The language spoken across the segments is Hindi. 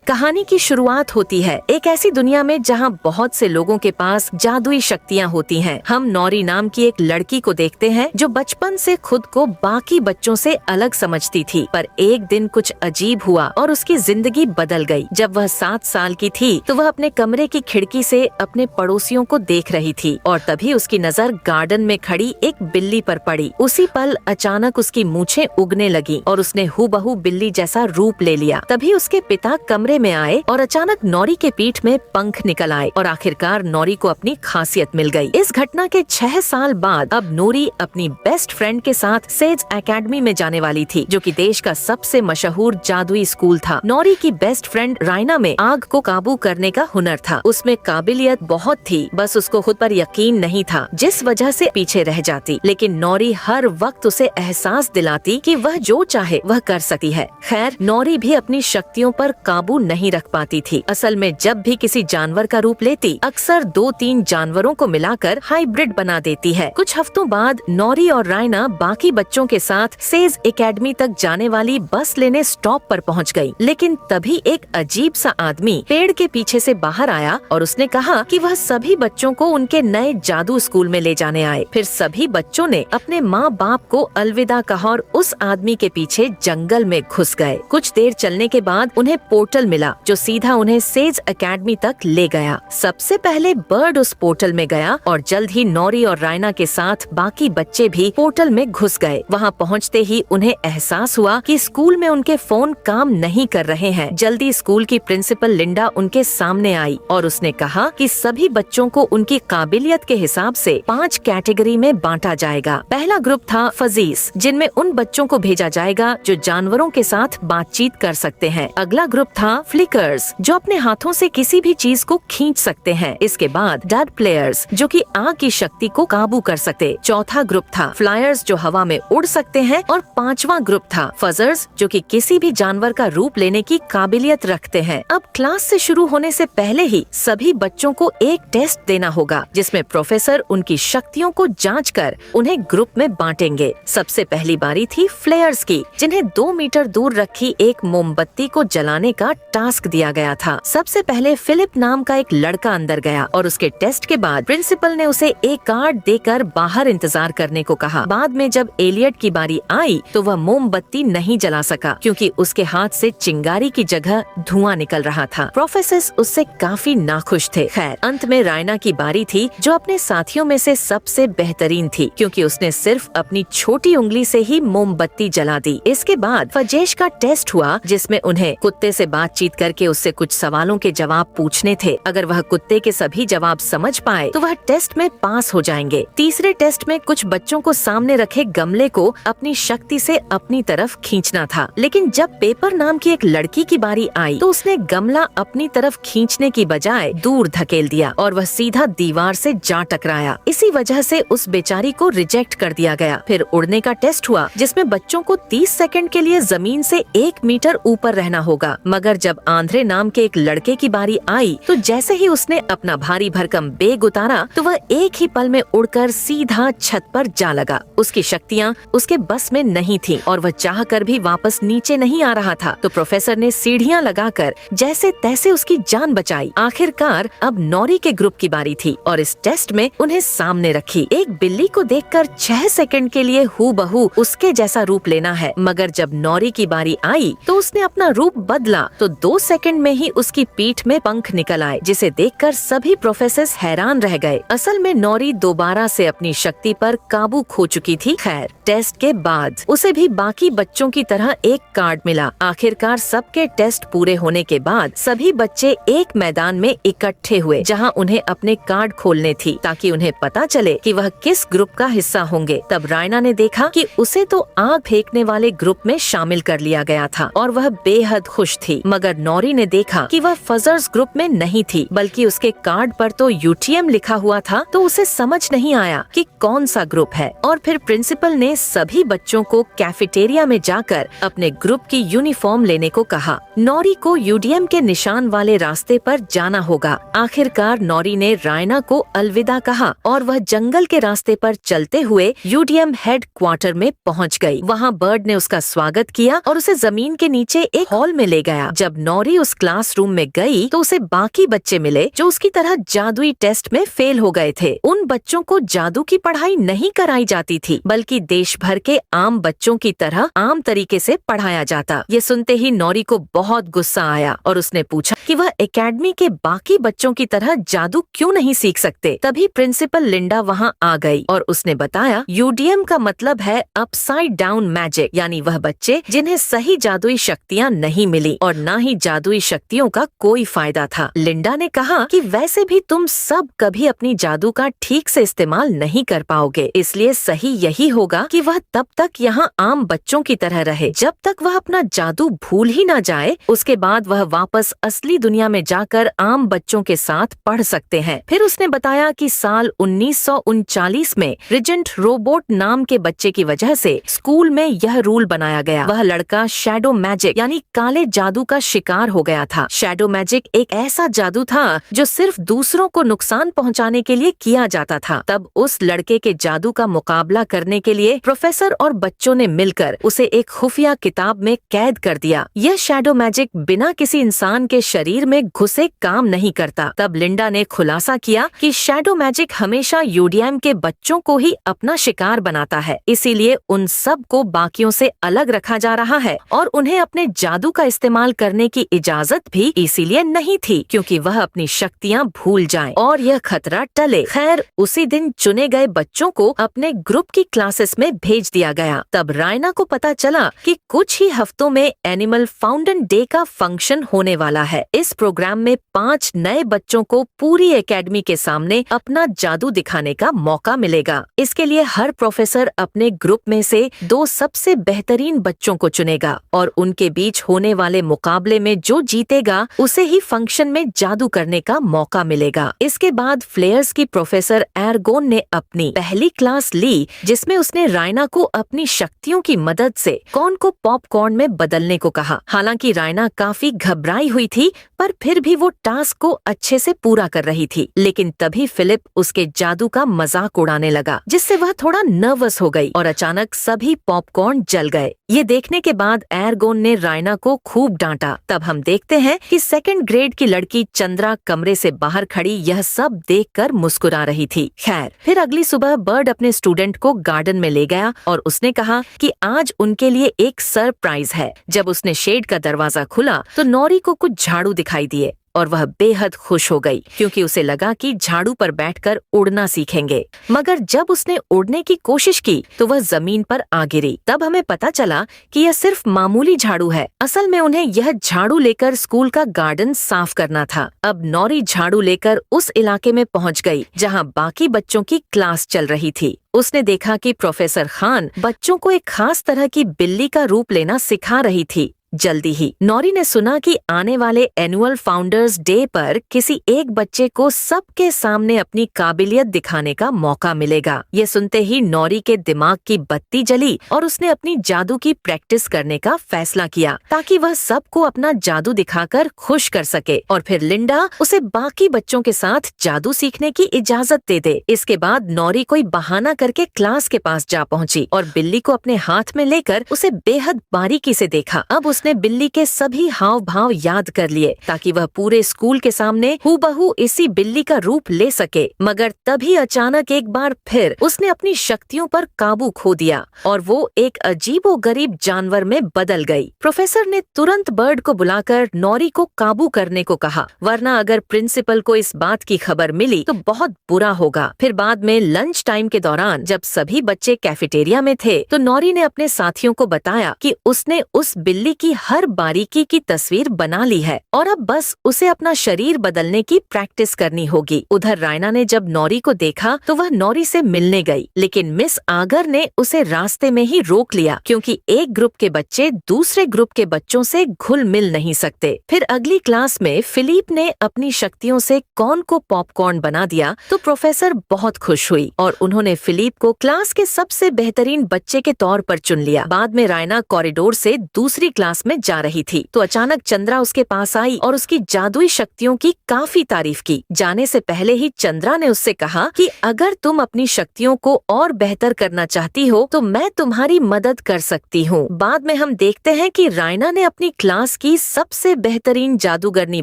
कहानी की शुरुआत होती है एक ऐसी दुनिया में जहाँ बहुत से लोगों के पास जादुई शक्तियाँ होती हैं। हम नौरी नाम की एक लड़की को देखते हैं जो बचपन से खुद को बाकी बच्चों से अलग समझती थी, पर एक दिन कुछ अजीब हुआ और उसकी जिंदगी बदल गई। जब वह 7 साल की थी तो वह अपने कमरे की खिड़की से अपने पड़ोसियों को देख रही थी और तभी उसकी नजर गार्डन में खड़ी एक बिल्ली पर पड़ी। उसी पल अचानक उसकी मूछें उगने लगी और उसने हूबहू बिल्ली जैसा रूप ले लिया। तभी उसके पिता कमरे में आए और अचानक नौरी के पीठ में पंख निकल आए और आखिरकार नौरी को अपनी खासियत मिल गई। इस घटना के 6 साल बाद अब नौरी अपनी बेस्ट फ्रेंड के साथ सेज एकेडमी में जाने वाली थी, जो कि देश का सबसे मशहूर जादुई स्कूल था। नौरी की बेस्ट फ्रेंड रायना में आग को काबू करने का हुनर था। उसमें काबिलियत बहुत थी, बस उसको खुद पर यकीन नहीं था, जिस वजह से पीछे रह जाती। लेकिन नौरी हर वक्त उसे एहसास दिलाती कि वह जो चाहे वह कर सकती है। खैर, नौरी भी अपनी शक्तियों पर काबू नहीं रख पाती थी। असल में जब भी किसी जानवर का रूप लेती, अक्सर 2-3 जानवरों को मिलाकर हाइब्रिड बना देती है। कुछ हफ्तों बाद नौरी और रायना बाकी बच्चों के साथ सेज एकेडमी तक जाने वाली बस लेने स्टॉप पर पहुंच गई। लेकिन तभी एक अजीब सा आदमी पेड़ के पीछे से बाहर आया और उसने कहा कि वह सभी बच्चों को उनके नए जादू स्कूल में ले जाने आए। फिर सभी बच्चों ने अपने माँ बाप को अलविदा कहा और उस आदमी के पीछे जंगल में घुस गए। कुछ देर चलने के बाद उन्हें पोर्टल मिला जो सीधा उन्हें सेज एकेडमी तक ले गया। सबसे पहले बर्ड उस पोर्टल में गया और जल्द ही नौरी और रायना के साथ बाकी बच्चे भी पोर्टल में घुस गए। वहाँ पहुँचते ही उन्हें एहसास हुआ कि स्कूल में उनके फोन काम नहीं कर रहे हैं। जल्दी स्कूल की प्रिंसिपल लिंडा उनके सामने आई और उसने कहा कि सभी बच्चों को उनकी काबिलियत के हिसाब से 5 कैटेगरी में बांटा जाएगा। पहला ग्रुप था फजीस, जिनमें उन बच्चों को भेजा जाएगा जो जानवरों के साथ बातचीत कर सकते हैं। अगला ग्रुप था फ्लिकर्स, जो अपने हाथों से किसी भी चीज को खींच सकते हैं। इसके बाद डड प्लेयर्स, जो कि आग की शक्ति को काबू कर सकते। चौथा ग्रुप था फ्लायर्स, जो हवा में उड़ सकते हैं और 5वां ग्रुप था फजर्स, जो कि किसी भी जानवर का रूप लेने की काबिलियत रखते हैं। अब क्लास से शुरू होने से पहले ही सभी बच्चों को एक टेस्ट देना होगा, जिसमें प्रोफेसर उनकी शक्तियों को जांच कर उन्हें ग्रुप में बांटेंगे। सबसे पहली बारी थी फ्लेयर्स की, जिन्हें 2 मीटर दूर रखी एक मोमबत्ती को जलाने का टास्क दिया गया था। सबसे पहले फिलिप नाम का एक लड़का अंदर गया और उसके टेस्ट के बाद प्रिंसिपल ने उसे एक कार्ड देकर बाहर इंतजार करने को कहा। बाद में जब एलियट की बारी आई तो वह मोमबत्ती नहीं जला सका, क्योंकि उसके हाथ से चिंगारी की जगह धुआं निकल रहा था। प्रोफेसर उससे काफी नाखुश थे। खैर, अंत में रायना की बारी थी, जो अपने साथियों में से सबसे बेहतरीन थी, क्योंकि उसने सिर्फ अपनी छोटी उंगली से ही मोमबत्ती जला दी। इसके बाद फजेश का टेस्ट हुआ, जिसमें उन्हें कुत्ते से बातचीत करके उससे कुछ सवालों के जवाब पूछने थे। अगर वह कुत्ते के सभी जवाब समझ पाए तो वह टेस्ट में पास हो जाएंगे। तीसरे टेस्ट में कुछ बच्चों को सामने रखे गमले को अपनी शक्ति से अपनी तरफ खींचना था, लेकिन जब पेपर नाम की एक लड़की की बारी आई तो उसने गमला अपनी तरफ खींचने की बजाय दूर धकेल दिया और वह सीधा दीवार से जा टकराया। इसी वजह से उस बेचारी को रिजेक्ट कर दिया गया। फिर उड़ने का टेस्ट हुआ, जिसमें बच्चों को 30 सेकंड के लिए जमीन से 1 मीटर ऊपर रहना होगा। मगर जब आंध्रे नाम के एक लड़के की बारी आई तो जैसे ही उसने अपना भारी भरकम बेग उतारा तो वह एक ही पल में उड़कर सीधा छत पर जा लगा। उसकी शक्तियाँ उसके बस में नहीं थी और वह चाह कर भी वापस नीचे नहीं आ रहा था। तो प्रोफेसर ने सीढ़ियाँ लगाकर जैसे तैसे उसकी जान बचाई। आखिरकार अब नौरी के ग्रुप की बारी थी और इस टेस्ट में उन्हें सामने रखी। एक बिल्ली को देखकर 6 सेकंड के लिए हूबहू उसके जैसा रूप लेना है, मगर जब नौरी की बारी आई तो उसने अपना रूप बदला तो 2 सेकंड में ही उसकी पीठ में पंख निकल आए, जिसे देखकर सभी प्रोफेसर हैरान रह गए। असल में नौरी दोबारा से अपनी शक्ति पर काबू खो चुकी थी। खैर, टेस्ट के बाद उसे भी बाकी बच्चों की तरह एक कार्ड मिला। आखिरकार सबके टेस्ट पूरे होने के बाद सभी बच्चे एक मैदान में इकट्ठे हुए, जहां उन्हें अपने कार्ड खोलने थी ताकि उन्हें पता चले कि वह किस ग्रुप का हिस्सा होंगे। तब रायना ने देखा कि उसे तो आग फेंकने वाले ग्रुप में शामिल कर लिया गया था और वह बेहद खुश थी। मगर नौरी ने देखा कि वह फजर्स ग्रुप में नहीं थी, बल्कि उसके कार्ड पर तो यूटीएम लिखा हुआ था। तो उसे समझ नहीं आया कि कौन सा ग्रुप है। और फिर प्रिंसिपल ने सभी बच्चों को कैफेटेरिया में जाकर अपने ग्रुप की यूनिफॉर्म लेने को कहा। नौरी को यूडीएम के निशान वाले रास्ते पर जाना होगा। आखिरकार नौरी ने रायना को अलविदा कहा और वह जंगल के रास्ते पर चलते हुए यूडीएम हेड क्वार्टर में पहुंच गई। वहां बर्ड ने उसका स्वागत किया और उसे जमीन के नीचे एक हॉल में ले गया। जब जब नौरी उस क्लासरूम में गई तो उसे बाकी बच्चे मिले जो उसकी तरह जादुई टेस्ट में फेल हो गए थे। उन बच्चों को जादू की पढ़ाई नहीं कराई जाती थी, बल्कि देश भर के आम बच्चों की तरह आम तरीके से पढ़ाया जाता। ये सुनते ही नौरी को बहुत गुस्सा आया और उसने पूछा कि वह एकेडमी के बाकी बच्चों की तरह जादू क्यों नहीं सीख सकते। तभी प्रिंसिपल लिंडा वहाँ आ गई और उसने बताया, यूडीएम का मतलब है अपसाइड डाउन मैजिक, यानी वह बच्चे जिन्हें सही जादुई शक्तियाँ नहीं मिली और न ही जादुई शक्तियों का कोई फायदा था। लिंडा ने कहा कि वैसे भी तुम सब कभी अपनी जादू का ठीक से इस्तेमाल नहीं कर पाओगे, इसलिए सही यही होगा कि वह तब तक यहाँ आम बच्चों की तरह रहे जब तक वह अपना जादू भूल ही न जाए। उसके बाद वह वापस असली दुनिया में जाकर आम बच्चों के साथ पढ़ सकते हैं। फिर उसने बताया कि साल 1939 में रिजेंट रोबोट नाम के बच्चे की वजह से स्कूल में यह रूल बनाया गया। वह लड़का शैडो मैजिक यानी काले जादू का शिकार हो गया था। शैडो मैजिक एक ऐसा जादू था जो सिर्फ दूसरों को नुकसान पहुंचाने के लिए किया जाता था। तब उस लड़के के जादू का मुकाबला करने के लिए प्रोफेसर और बच्चों ने मिलकर उसे एक खुफिया किताब में कैद कर दिया। यह शैडो मैजिक बिना किसी इंसान के शरीर में घुसे काम नहीं करता। तब लिंडा ने खुलासा किया कि शैडो मैजिक हमेशा यूडीएम के बच्चों को ही अपना शिकार बनाता है, इसीलिए उन सब को बाकियों से अलग रखा जा रहा है और उन्हें अपने जादू का इस्तेमाल करने की इजाजत भी इसीलिए नहीं थी क्योंकि वह अपनी शक्तियाँ भूल जाएं और यह खतरा टले। खैर, उसी दिन चुने गए बच्चों को अपने ग्रुप की क्लासेस में भेज दिया गया। तब रायना को पता चला कि कुछ ही हफ्तों में एनिमल फाउंटेन डे का फंक्शन होने वाला है। इस प्रोग्राम में 5 नए बच्चों को पूरी एकेडमी के सामने अपना जादू दिखाने का मौका मिलेगा। इसके लिए हर प्रोफेसर अपने ग्रुप में से 2 सबसे बेहतरीन बच्चों को चुनेगा और उनके बीच होने वाले मुकाबले में जो जीतेगा उसे ही फंक्शन में जादू करने का मौका मिलेगा। इसके बाद फ्लेयर्स की प्रोफेसर एरगोन ने अपनी पहली क्लास ली, जिसमें उसने रायना को अपनी शक्तियों की मदद से कॉर्न को पॉपकॉर्न में बदलने को कहा। हालांकि रायना काफी घबराई हुई थी, पर फिर भी वो टास्क को अच्छे से पूरा कर रही थी। लेकिन तभी फिलिप उसके जादू का मजाक उड़ाने लगा, जिससे वह थोड़ा नर्वस हो गई और अचानक सभी पॉपकॉर्न जल गए। ये देखने के बाद एरगोन ने रायना को खूब डांटा। तब हम देखते हैं कि 2nd ग्रेड की लड़की चंद्रा कमरे से बाहर खड़ी यह सब देखकर मुस्कुरा रही थी। खैर, फिर अगली सुबह बर्ड अपने स्टूडेंट को गार्डन में ले गया और उसने कहा कि आज उनके लिए एक सरप्राइज है। जब उसने शेड का दरवाजा खुला तो नौरी को कुछ झाड़ू दिखाई दिए और वह बेहद खुश हो गई क्योंकि उसे लगा कि झाड़ू पर बैठकर उड़ना सीखेंगे। मगर जब उसने उड़ने की कोशिश की तो वह जमीन पर आ गिरी। तब हमें पता चला कि यह सिर्फ मामूली झाड़ू है। असल में उन्हें यह झाड़ू लेकर स्कूल का गार्डन साफ करना था। अब नौरी झाड़ू लेकर उस इलाके में पहुंच गई जहां बाकी बच्चों की क्लास चल रही थी। उसने देखा कि प्रोफेसर खान बच्चों को एक खास तरह की बिल्ली का रूप लेना सिखा रही थी। जल्दी ही नौरी ने सुना कि आने वाले एनुअल फाउंडर्स डे पर किसी एक बच्चे को सबके सामने अपनी काबिलियत दिखाने का मौका मिलेगा। ये सुनते ही नौरी के दिमाग की बत्ती जली और उसने अपनी जादू की प्रैक्टिस करने का फैसला किया ताकि वह सबको अपना जादू दिखाकर खुश कर सके और फिर लिंडा उसे बाकी बच्चों के साथ जादू सीखने की इजाजत दे दे। इसके बाद नौरी कोई बहाना करके क्लास के पास जा पहुंची और बिल्ली को अपने हाथ में लेकर उसे बेहद बारीकी से देखा। अब उसने बिल्ली के सभी हाव भाव याद कर लिए ताकि वह पूरे स्कूल के सामने हूबहू इसी बिल्ली का रूप ले सके। मगर तभी अचानक एक बार फिर उसने अपनी शक्तियों पर काबू खो दिया और वो एक अजीबोगरीब जानवर में बदल गई। प्रोफेसर ने तुरंत बर्ड को बुलाकर नौरी को काबू करने को कहा, वरना अगर प्रिंसिपल को इस बात की खबर मिली तो बहुत बुरा होगा। फिर बाद में लंच टाइम के दौरान जब सभी बच्चे कैफेटेरिया में थे तो नौरी ने अपने साथियों को बताया कि उसने उस बिल्ली की हर बारीकी की तस्वीर बना ली है और अब बस उसे अपना शरीर बदलने की प्रैक्टिस करनी होगी। उधर रायना ने जब नौरी को देखा तो वह नौरी से मिलने गई, लेकिन मिस आगर ने उसे रास्ते में ही रोक लिया क्योंकि एक ग्रुप के बच्चे दूसरे ग्रुप के बच्चों से घुल मिल नहीं सकते। फिर अगली क्लास में फिलिप ने अपनी शक्तियों से कॉर्न को पॉपकॉर्न बना दिया तो प्रोफेसर बहुत खुश हुई और उन्होंने फिलिप को क्लास के सबसे बेहतरीन बच्चे के तौर पर चुन लिया। बाद में रायना कॉरिडोर से दूसरी क्लास क्लास में जा रही थी तो अचानक चंद्रा उसके पास आई और उसकी जादुई शक्तियों की काफी तारीफ की। जाने से पहले ही चंद्रा ने उससे कहा कि अगर तुम अपनी शक्तियों को और बेहतर करना चाहती हो तो मैं तुम्हारी मदद कर सकती हूँ। बाद में हम देखते हैं कि रायना ने अपनी क्लास की सबसे बेहतरीन जादूगरनी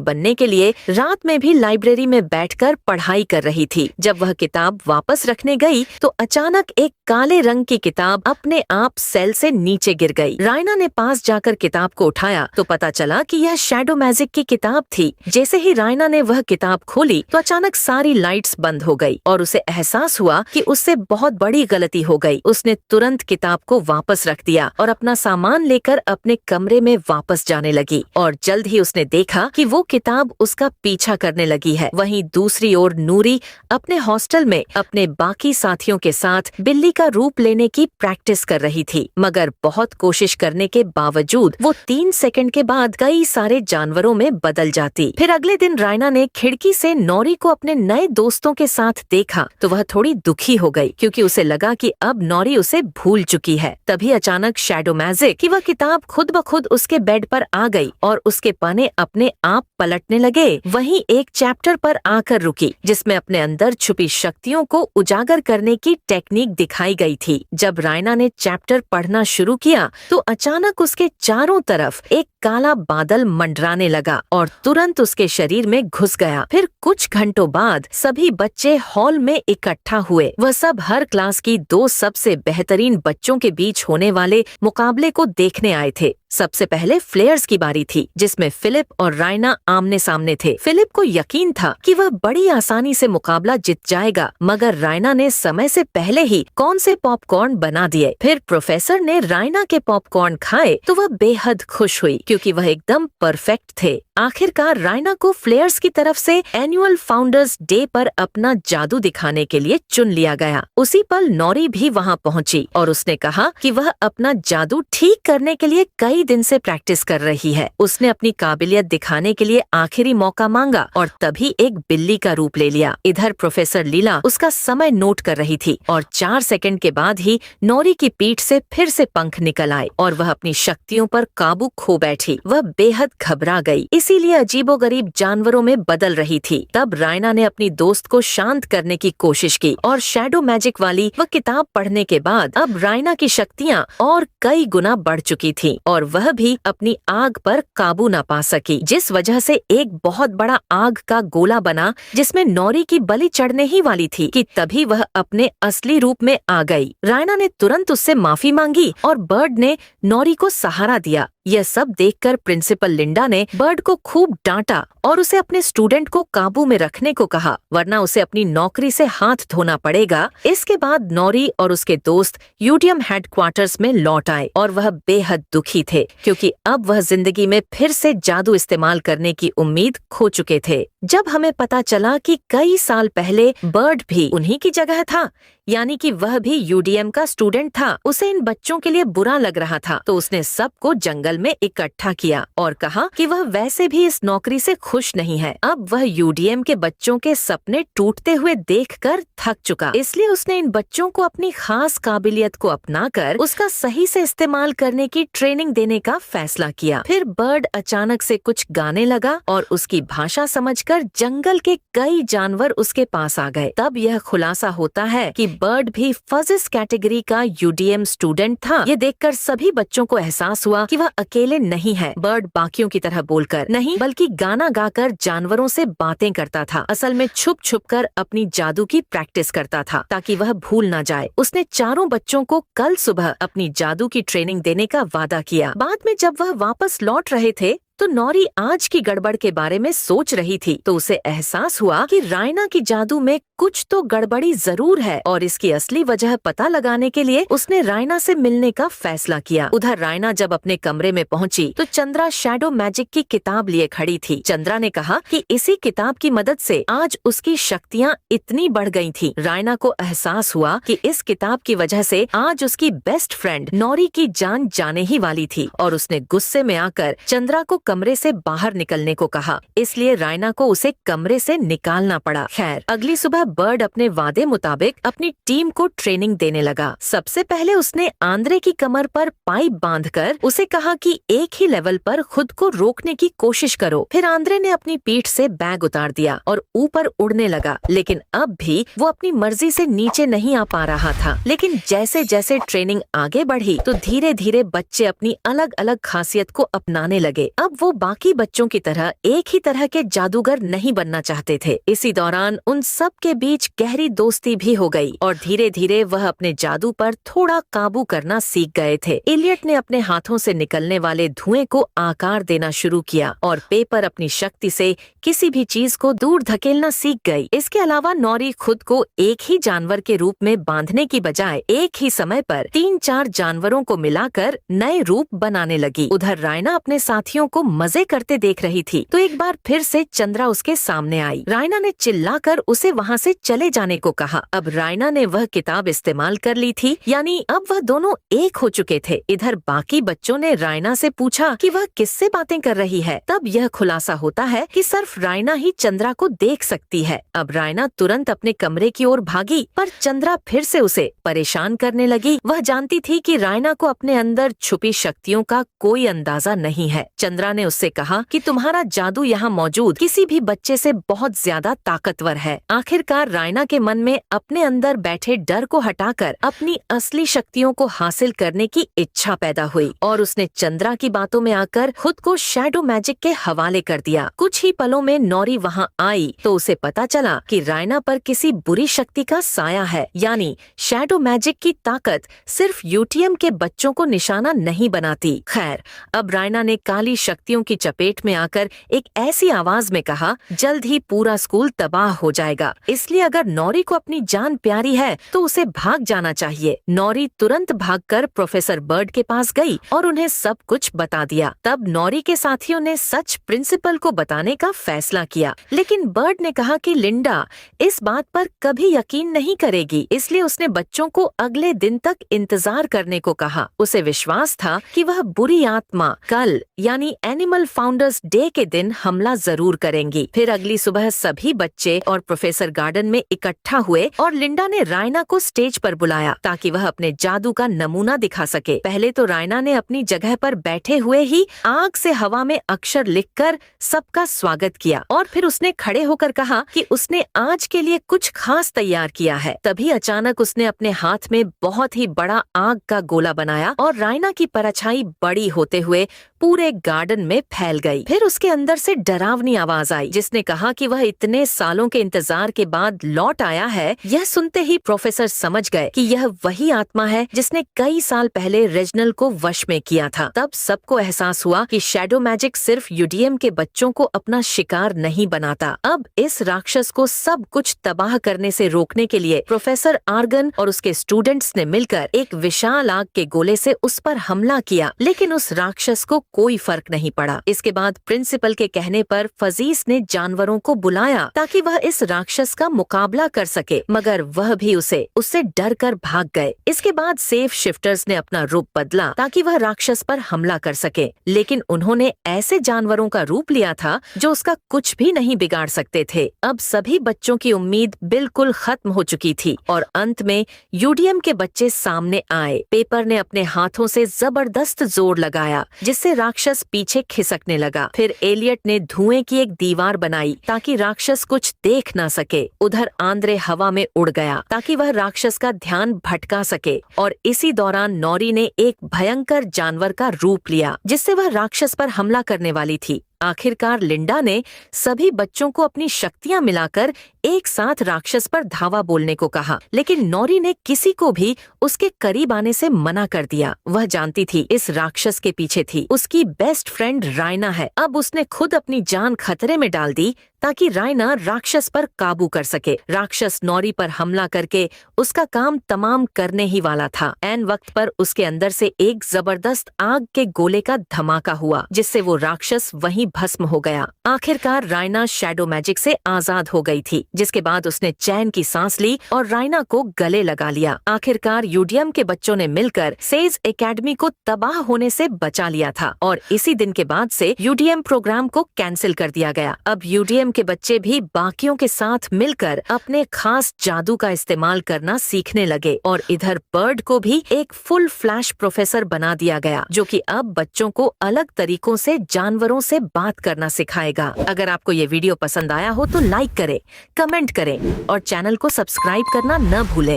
बनने के लिए रात में भी लाइब्रेरी में बैठकर पढ़ाई कर रही थी। जब वह किताब वापस रखने गई तो अचानक एक काले रंग की किताब अपने आप सेल से नीचे गिर गई। रायना ने पास जाकर किताब को उठाया तो पता चला कि यह शैडो मैजिक की किताब थी। जैसे ही रायना ने वह किताब खोली तो अचानक सारी लाइट्स बंद हो गई और उसे एहसास हुआ कि उससे बहुत बड़ी गलती हो गई। उसने तुरंत किताब को वापस रख दिया और अपना सामान लेकर अपने कमरे में वापस जाने लगी और जल्द ही उसने देखा कि वो किताब उसका पीछा करने लगी है। वहीं दूसरी ओर नूरी अपने हॉस्टल में अपने बाकी साथियों के साथ बिल्ली का रूप लेने की प्रैक्टिस कर रही थी, मगर बहुत कोशिश करने के बावजूद वो 3 सेकंड के बाद कई सारे जानवरों में बदल जाती। फिर अगले दिन रायना ने खिड़की से नौरी को अपने नए दोस्तों के साथ देखा तो वह थोड़ी दुखी हो गई क्योंकि उसे लगा कि अब नौरी उसे भूल चुकी है। तभी अचानक शैडो मैजिक की वह किताब खुद ब खुद उसके बेड पर आ गई और उसके पन्ने अपने आप पलटने लगे। वहीं एक चैप्टर पर आकर रुकी जिसमें अपने अंदर छुपी शक्तियों को उजागर करने की टेक्निक दिखाई गई थी। जब रायना ने चैप्टर पढ़ना शुरू किया तो अचानक उसके चारों तरफ एक काला बादल मंडराने लगा और तुरंत उसके शरीर में घुस गया। फिर कुछ घंटों बाद सभी बच्चे हॉल में इकट्ठा हुए। वह सब हर क्लास की 2 सबसे बेहतरीन बच्चों के बीच होने वाले मुकाबले को देखने आए थे। सबसे पहले फ्लेयर्स की बारी थी जिसमें फिलिप और रायना आमने सामने थे। फिलिप को यकीन था कि वह बड़ी आसानी से मुकाबला जीत जाएगा, मगर रायना ने समय से पहले ही कौन से पॉपकॉर्न बना दिए। फिर प्रोफेसर ने रायना के पॉपकॉर्न खाए तो वह बेहद खुश हुई क्योंकि वह एकदम परफेक्ट थे। आखिरकार रायना को फ्लेयर्स की तरफ से एनुअल फाउंडर्स डे पर अपना जादू दिखाने के लिए चुन लिया गया। उसी पल नौरी भी वहां पहुंची और उसने कहा कि वह अपना जादू ठीक करने के लिए कई दिन से प्रैक्टिस कर रही है। उसने अपनी काबिलियत दिखाने के लिए आखिरी मौका मांगा और तभी एक बिल्ली का रूप ले लिया। इधर प्रोफेसर लीला उसका समय नोट कर रही थी और 4 सेकंड के बाद ही नौरी की पीठ से फिर से पंख निकल आए और वह अपनी शक्तियों पर काबू खो बैठी। वह बेहद घबरा गई, इसीलिए अजीबोगरीब जानवरों में बदल रही थी। तब रायना ने अपनी दोस्त को शांत करने की कोशिश की और शैडो मैजिक वाली वह किताब पढ़ने के बाद अब रायना की शक्तियाँ और कई गुना बढ़ चुकी थी और वह भी अपनी आग पर काबू न पा सकी, जिस वजह से एक बहुत बड़ा आग का गोला बना जिसमें नौरी की बलि चढ़ने ही वाली थी कि तभी वह अपने असली रूप में आ गई। रायना ने तुरंत उससे माफी मांगी और बर्ड ने नौरी को सहारा दिया। यह सब देखकर प्रिंसिपल लिंडा ने बर्ड को खूब डांटा और उसे अपने स्टूडेंट को काबू में रखने को कहा, वरना उसे अपनी नौकरी से हाथ धोना पड़ेगा। इसके बाद नौरी और उसके दोस्त यूडियम हेडक्वार्टर्स में लौट आए और वह बेहद दुखी थे क्योंकि अब वह जिंदगी में फिर से जादू इस्तेमाल करने की उम्मीद खो चुके थे। जब हमें पता चला कि कई साल पहले बर्ड भी उन्हीं की जगह था, यानी कि वह भी यूडीएम का स्टूडेंट था, उसे इन बच्चों के लिए बुरा लग रहा था तो उसने सबको जंगल में इकट्ठा किया और कहा कि वह वैसे भी इस नौकरी से खुश नहीं है। अब वह यूडीएम के बच्चों के सपने टूटते हुए देखकर थक चुका, इसलिए उसने इन बच्चों को अपनी खास काबिलियत को अपनाकर उसका सही से इस्तेमाल करने की ट्रेनिंग देने का फैसला किया। फिर बर्ड अचानक से कुछ गाने लगा और उसकी भाषा समझकर जंगल के कई जानवर उसके पास आ गए। तब यह खुलासा होता है कि बर्ड भी फजिस कैटेगरी का यूडीएम स्टूडेंट था। ये देखकर सभी बच्चों को एहसास हुआ कि वह अकेले नहीं है। बर्ड बाकियों की तरह बोलकर नहीं बल्कि गाना गाकर जानवरों से बातें करता था। असल में छुप छुप कर अपनी जादू की प्रैक्टिस करता था ताकि वह भूल न जाए। उसने चारों बच्चों को कल सुबह अपनी जादू की ट्रेनिंग देने का वादा किया। बाद में जब वह वापस लौट रहे थे तो नौरी आज की गड़बड़ के बारे में सोच रही थी तो उसे एहसास हुआ कि रायना की जादू में कुछ तो गड़बड़ी जरूर है और इसकी असली वजह पता लगाने के लिए उसने रायना से मिलने का फैसला किया। उधर रायना जब अपने कमरे में पहुंची तो चंद्रा शैडो मैजिक की किताब लिए खड़ी थी। चंद्रा ने कहा कि इसी किताब की मदद से आज उसकी शक्तियाँ इतनी बढ़ गई थी। रायना को एहसास हुआ कि इस किताब की वजह से आज उसकी बेस्ट फ्रेंड नौरी की जान जाने ही वाली थी और उसने गुस्से में आकर चंद्रा को कमरे से बाहर निकलने को कहा, इसलिए रायना को उसे कमरे से निकालना पड़ा। खैर अगली सुबह बर्ड अपने वादे मुताबिक अपनी टीम को ट्रेनिंग देने लगा। सबसे पहले उसने आंद्रे की कमर पर पाइप बांधकर उसे कहा कि एक ही लेवल पर खुद को रोकने की कोशिश करो। फिर आंद्रे ने अपनी पीठ से बैग उतार दिया और ऊपर उड़ने लगा, लेकिन अब भी वो अपनी मर्जी से नीचे नहीं आ पा रहा था। लेकिन जैसे जैसे ट्रेनिंग आगे बढ़ी तो धीरे धीरे बच्चे अपनी अलग अलग खासियत को अपनाने लगे। अब वो बाकी बच्चों की तरह एक ही तरह के जादूगर नहीं बनना चाहते थे। इसी दौरान उन सब के बीच गहरी दोस्ती भी हो गई और धीरे धीरे वह अपने जादू पर थोड़ा काबू करना सीख गए थे। इलियट ने अपने हाथों से निकलने वाले धुएं को आकार देना शुरू किया और पेपर अपनी शक्ति से किसी भी चीज को दूर धकेलना सीख गई। इसके अलावा नॉरी खुद को एक ही जानवर के रूप में बांधने की बजाय एक ही समय पर 3-4 जानवरों को मिलाकर नए रूप बनाने लगी। उधर रायना अपने साथियों को मजे करते देख रही थी तो एक बार फिर से चंद्रा उसके सामने आई। रायना ने चिल्लाकर उसे वहाँ से चले जाने को कहा। अब रायना ने वह किताब इस्तेमाल कर ली थी, यानी अब वह दोनों एक हो चुके थे। इधर बाकी बच्चों ने रायना से पूछा कि वह किससे बातें कर रही है। तब यह खुलासा होता है कि सिर्फ रायना ही चंद्रा को देख सकती है। अब रायना तुरंत अपने कमरे की ओर भागी, पर चंद्रा फिर से उसे परेशान करने लगी। वह जानती थी कि रायना को अपने अंदर छुपी शक्तियों का कोई अंदाजा नहीं है। चंद्रा ने उससे कहा कि तुम्हारा जादू यहाँ मौजूद किसी भी बच्चे से बहुत ज्यादा ताकतवर है। आखिरकार रायना के मन में अपने अंदर बैठे डर को हटाकर अपनी असली शक्तियों को हासिल करने की इच्छा पैदा हुई और उसने चंद्रा की बातों में आकर खुद को शैडो मैजिक के हवाले कर दिया। कुछ ही पलों में नॉरी वहाँ आई तो उसे पता चला कि रायना पर किसी बुरी शक्ति का साया है, यानी शैडो मैजिक की ताकत सिर्फ यूटीएम के बच्चों को निशाना नहीं बनाती। खैर, अब रायना ने काली शक्तियों की चपेट में आकर एक ऐसी आवाज में कहा, जल्द ही पूरा स्कूल तबाह हो जाएगा, इसलिए अगर नॉरी को अपनी जान प्यारी है तो उसे भाग जाना चाहिए। नॉरी तुरंत भागकर प्रोफेसर बर्ड के पास गई और उन्हें सब कुछ बता दिया। तब नॉरी के साथियों ने सच प्रिंसिपल को बताने का फैसला किया, लेकिन बर्ड ने कहा कि लिंडा इस बात पर कभी यकीन नहीं करेगी, इसलिए उसने बच्चों को अगले दिन तक इंतजार करने को कहा। उसे विश्वास था कि वह बुरी आत्मा कल यानी एनिमल फाउंडर्स डे के दिन हमला जरूर करेंगी। फिर अगली सुबह सभी बच्चे और प्रोफेसर गार्डन में इकट्ठा हुए और लिंडा ने रायना को स्टेज पर बुलाया ताकि वह अपने जादू का नमूना दिखा सके। पहले तो रायना ने अपनी जगह पर बैठे हुए ही आग से हवा में अक्षर लिखकर सबका स्वागत किया और फिर उसने खड़े होकर कहा कि उसने आज के लिए कुछ खास तैयार किया है। तभी अचानक उसने अपने हाथ में बहुत ही बड़ा आग का गोला बनाया और रायना की परछाई बड़ी होते हुए पूरे गार्डन में फैल गई। फिर उसके अंदर से डरावनी आवाज आई जिसने कहा कि वह इतने सालों के इंतजार के बाद लौट आया है। यह सुनते ही प्रोफेसर समझ गए कि यह वही आत्मा है जिसने कई साल पहले रेजिनल को वश में किया था। तब सबको एहसास हुआ कि शैडो मैजिक सिर्फ यूडीएम के बच्चों को अपना शिकार नहीं बनाता। अब इस राक्षस को सब कुछ तबाह करने से रोकने के लिए प्रोफेसर आर्गन और उसके स्टूडेंट्स ने मिलकर एक विशाल आग के गोले से उस पर हमला किया, लेकिन उस राक्षस को कोई फर्क नहीं पड़ा। इसके बाद प्रिंसिपल के कहने पर फजीस ने जानवरों को बुलाया ताकि वह इस राक्षस का मुकाबला कर सके, मगर वह भी उससे डर कर भाग गए। इसके बाद सेफ शिफ्टर्स ने अपना रूप बदला ताकि वह राक्षस पर हमला कर सके, लेकिन उन्होंने ऐसे जानवरों का रूप लिया था जो उसका कुछ भी नहीं बिगाड़ सकते थे। अब सभी बच्चों की उम्मीद बिल्कुल खत्म हो चुकी थी और अंत में यूडीएम के बच्चे सामने आए। पेपर ने अपने हाथों से जबरदस्त जोर लगाया जिससे राक्षस पीछे खिसकने लगा। फिर एलियट ने धुएं की एक दीवार बनाई ताकि राक्षस कुछ देख ना सके। उधर आंद्रे हवा में उड़ गया ताकि वह राक्षस का ध्यान भटका सके और इसी दौरान नॉरी ने एक भयंकर जानवर का रूप लिया जिससे वह राक्षस पर हमला करने वाली थी। आखिरकार लिंडा ने सभी बच्चों को अपनी शक्तियां मिलाकर एक साथ राक्षस पर धावा बोलने को कहा, लेकिन नॉरी ने किसी को भी उसके करीब आने से मना कर दिया। वह जानती थी इस राक्षस के पीछे थी उसकी बेस्ट फ्रेंड रायना है। अब उसने खुद अपनी जान खतरे में डाल दी ताकि रायना राक्षस पर काबू कर सके। राक्षस नॉरी पर हमला करके उसका काम तमाम करने ही वाला था। ऐन वक्त पर उसके अंदर से एक जबरदस्त आग के गोले का धमाका हुआ जिससे वो राक्षस वहीं भस्म हो गया। आखिरकार रायना शैडो मैजिक से आजाद हो गई थी जिसके बाद उसने चैन की सांस ली और राइना को गले लगा लिया। आखिरकार यूडीएम के बच्चों ने मिलकर सेज एकेडमी को तबाह होने से बचा लिया था और इसी दिन के बाद से यूडीएम प्रोग्राम को कैंसिल कर दिया गया। अब यूडीएम के बच्चे भी बाकियों के साथ मिलकर अपने खास जादू का इस्तेमाल करना सीखने लगे और इधर बर्ड को भी एक फुल फ्लैश प्रोफेसर बना दिया गया, जो कि अब बच्चों को अलग तरीकों से जानवरों से बात करना सिखाएगा। अगर आपको ये वीडियो पसंद आया हो तो लाइक करें, कमेंट करें और चैनल को सब्सक्राइब करना न भूलें।